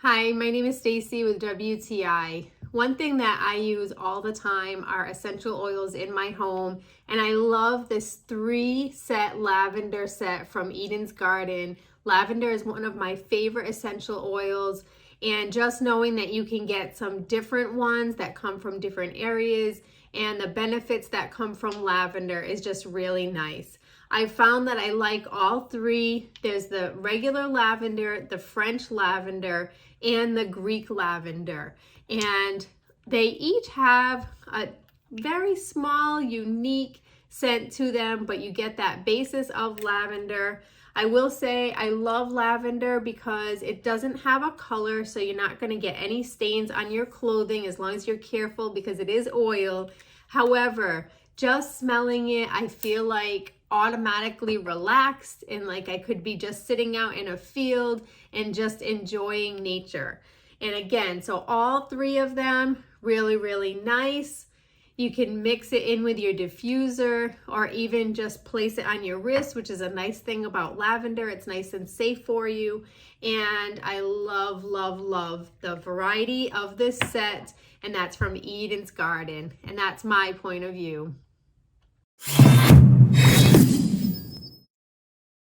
Hi, my name is Stacy with WTI. One thing that I use all the time are essential oils in my home, and I love this 3-set lavender set from Eden's Garden. Lavender is one of my favorite essential oils, and just knowing that you can get some different ones that come from different areas and the benefits that come from lavender is just really nice. I found that I like all three. There's the regular lavender, the French lavender, and the Greek lavender. And they each have a very small, unique scent to them, but you get that basis of lavender. I will say I love lavender because it doesn't have a color, so you're not going to get any stains on your clothing as long as you're careful because it is oil. However, just smelling it, I feel like automatically relaxed and like I could be just sitting out in a field and just enjoying nature. And again, so all three of them really, really nice. You can mix it in with your diffuser or even just place it on your wrist, which is a nice thing about lavender. It's nice and safe for you. And I love, love, love the variety of this set. And that's from Eden's Garden. And that's my point of view.